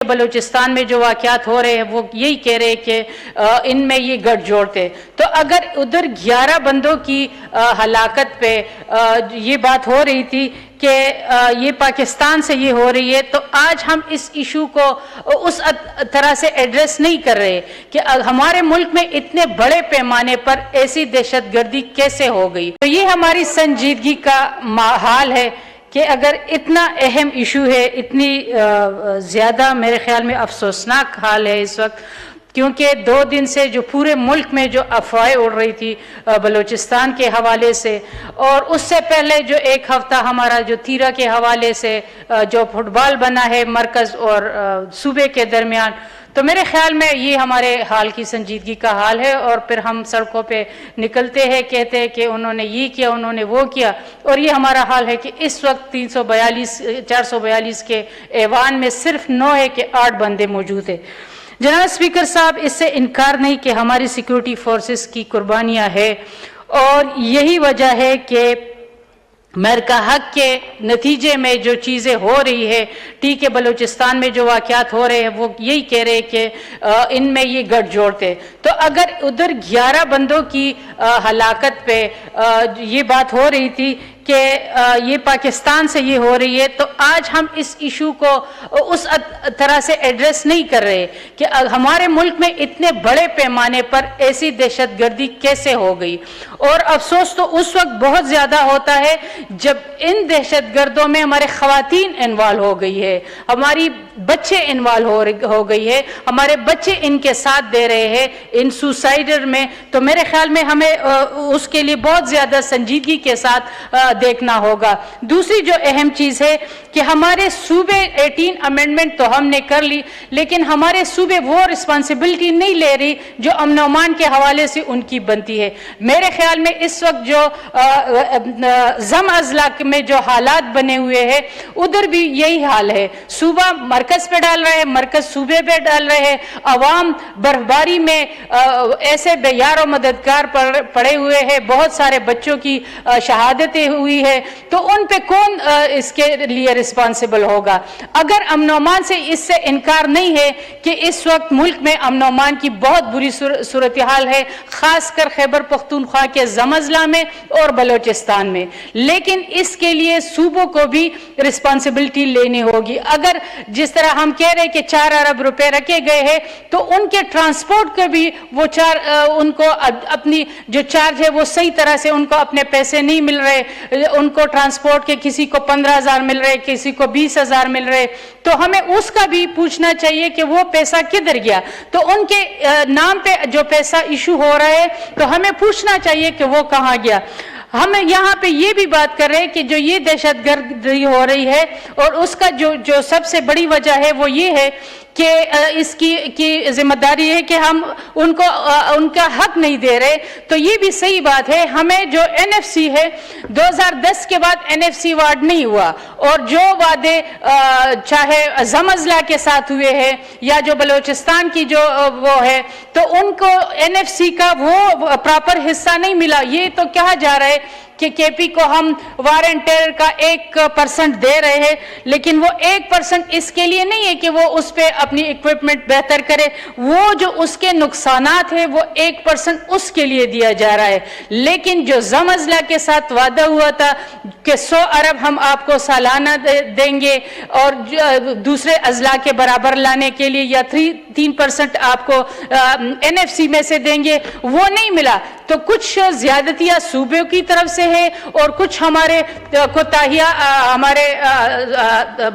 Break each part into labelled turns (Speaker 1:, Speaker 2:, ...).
Speaker 1: بلوچستان میں جو واقعات ہو رہے ہیں وہ یہی کہہ رہے کہ ان میں یہ گٹھ جوڑ تھے. تو اگر ادھر 11 بندوں کی ہلاکت پہ یہ بات ہو رہی تھی کہ یہ پاکستان سے یہ ہو رہی ہے، تو آج ہم اس ایشو کو اس طرح سے ایڈریس نہیں کر رہے کہ ہمارے ملک میں اتنے بڑے پیمانے پر ایسی دہشت گردی کیسے ہو گئی. تو یہ ہماری سنجیدگی کا حال ہے کہ اگر اتنا اہم ایشو ہے، اتنی زیادہ میرے خیال میں افسوسناک حال ہے اس وقت، کیونکہ 2 دن سے جو پورے ملک میں جو افواہیں اڑ رہی تھی بلوچستان کے حوالے سے، اور اس سے پہلے جو 1 ہفتہ ہمارا جو تیرا کے حوالے سے جو فٹ بال بنا ہے مرکز اور صوبے کے درمیان، تو میرے خیال میں یہ ہمارے حال کی سنجیدگی کا حال ہے. اور پھر ہم سڑکوں پہ نکلتے ہیں، کہتے ہیں کہ انہوں نے یہ کیا، انہوں نے وہ کیا، اور یہ ہمارا حال ہے کہ اس وقت 442 کے ایوان میں صرف 9 ہے کہ 8 بندے موجود ہیں. جناب اسپیکر صاحب، اس سے انکار نہیں کہ ہماری سیکیورٹی فورسز کی قربانیاں ہیں، اور یہی وجہ ہے کہ امریکہ حق کے نتیجے میں جو چیزیں ہو رہی ہے، ٹھیک ہے بلوچستان میں جو واقعات ہو رہے ہیں وہ یہی کہہ رہے کہ ان میں یہ گٹھ جوڑ تھے. تو اگر ادھر 11 بندوں کی ہلاکت پہ یہ بات ہو رہی تھی کہ یہ پاکستان سے یہ ہو رہی ہے، تو آج ہم اس ایشو کو اس طرح سے ایڈریس نہیں کر رہے کہ ہمارے ملک میں اتنے بڑے پیمانے پر ایسی دہشت گردی کیسے ہو گئی. اور افسوس تو اس وقت بہت زیادہ ہوتا ہے جب ان دہشت گردوں میں ہمارے خواتین انوالو ہو گئی ہے، ہماری بچے انوالو ہو گئی ہے، ہمارے بچے ان کے ساتھ دے رہے ہیں ان سوسائڈر میں. تو میرے خیال میں ہمیں اس کے لیے بہت زیادہ سنجیدگی کے ساتھ دیکھنا ہوگا. دوسری جو اہم چیز ہے کہ ہمارے صوبے 18 امینڈمنٹ تو ہم نے کر لی، لیکن ہمارے صوبے وہ رسپانسبلٹی نہیں لے رہی جو امن و امان کے حوالے سے ان کی بنتی ہے. میرے خیال میں اس وقت جو ضم اضلاع میں جو حالات بنے ہوئے ہیں ادھر بھی یہی حال ہے. صوبہ مرکز پہ ڈال رہے ہیں، مرکز صوبے پہ ڈال رہے ہیں، عوام برفباری میں ایسے بے یار و مددگار پڑے ہوئے ہیں، بہت سارے بچوں کی شہادتیں ہوئی ہے. تو ان پہ کون اس کے لیے رسپانسبل ہوگا؟ اگر امن و امان سے اس سے انکار نہیں ہے کہ اس وقت ملک میں امن و امان کی بہت بری صورتحال ہے، خاص کر خیبر پختونخوا کے ضم اضلاع میں اور بلوچستان میں، لیکن اس کے لیے صوبوں کو بھی رسپانسبلٹی لینی ہوگی. اگر جس طرح ہم کہہ رہے کہ 4 ارب روپے رکھے گئے ہیں، تو ان کے ٹرانسپورٹ کے بھی وہ ان کو اپنی جو چارج ہے وہ صحیح طرح سے ان کو اپنے پیسے نہیں مل رہے. ان کو ٹرانسپورٹ کے کسی کو 15,000 مل رہے، کسی کو 20,000 مل رہے. تو ہمیں اس کا بھی پوچھنا چاہیے کہ وہ پیسہ کدھر گیا. تو ان کے نام پہ جو پیسہ ایشو ہو رہا ہے تو ہمیں پوچھنا چاہیے کہ وہ کہاں گیا. ہم یہاں پہ یہ بھی بات کر رہے ہیں کہ جو یہ دہشت گردی ہو رہی ہے اور اس کا جو سب سے بڑی وجہ ہے وہ یہ ہے کہ اس کی ذمہ داری ہے کہ ہم ان کو ان کا حق نہیں دے رہے. تو یہ بھی صحیح بات ہے. ہمیں جو NFC ہے 2010 کے بعد NFC وارڈ نہیں ہوا، اور جو وعدے چاہے ضم اضلاع کے ساتھ ہوئے ہیں یا جو بلوچستان کی جو وہ ہے، تو ان کو NFC کا وہ پراپر حصہ نہیں ملا. یہ تو کہا جا رہا ہے کہ KP کو ہم وارنٹیئر کا 1% دے رہے ہیں، لیکن وہ 1% اس کے لیے نہیں ہے کہ وہ اس پہ اپنی اکوپمنٹ بہتر کرے. وہ جو اس کے نقصانات ہیں وہ 1% اس کے لیے دیا جا رہا ہے. لیکن جو ضم اضلاع کے ساتھ وعدہ ہوا تھا کہ 100 ارب ہم آپ کو سالانہ دیں گے اور دوسرے اضلاع کے برابر لانے کے لیے یا 3% آپ کو NFC میں سے دیں گے، وہ نہیں ملا. تو کچھ زیادتیاں صوبوں کی طرف سے ہے اور کچھ ہمارے کوتاہیاں ہمارے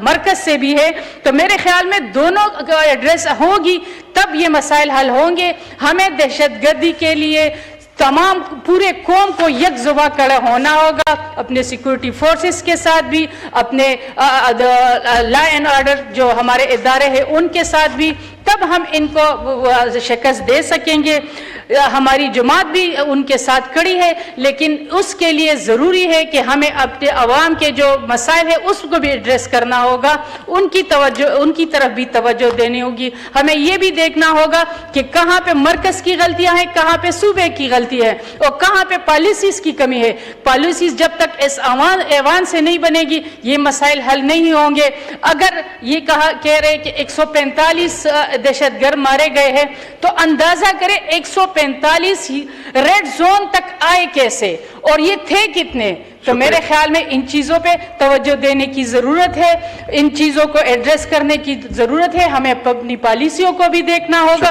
Speaker 1: مرکز سے بھی ہے. تو میرے خیال میں دونوں ایڈریس ہوگی تب یہ مسائل حل ہوں گے. ہمیں دہشت گردی کے لیے تمام پورے قوم کو یک زباں کھڑا ہونا ہوگا، اپنے سیکورٹی فورسز کے ساتھ بھی، اپنے لا اینڈ آرڈر جو ہمارے ادارے ہیں ان کے ساتھ بھی، تب ہم ان کو شکست دے سکیں گے. ہماری جماعت بھی ان کے ساتھ کھڑی ہے، لیکن اس کے لیے ضروری ہے کہ ہمیں اپنے عوام کے جو مسائل ہیں اس کو بھی ایڈریس کرنا ہوگا، ان کی طرف بھی توجہ دینی ہوگی. ہمیں یہ بھی دیکھنا ہوگا کہ کہاں پہ مرکز کی غلطیاں ہیں، کہاں پہ صوبے کی غلطی ہے، اور کہاں پہ پالیسیز کی کمی ہے. پالیسیز جب تک اس ایوان سے نہیں بنے گی یہ مسائل حل نہیں ہوں گے. اگر یہ کہہ رہے کہ 145 دہشت گرد مارے گئے ہیں تو اندازہ کریں 145 ریڈ زون تک آئے کیسے اور یہ تھے کتنے. تو میرے خیال میں ان چیزوں پہ توجہ دینے کی ضرورت ہے، ان چیزوں کو ایڈریس کرنے کی ضرورت ہے. ہمیں اپنی پالیسیوں کو بھی دیکھنا ہوگا.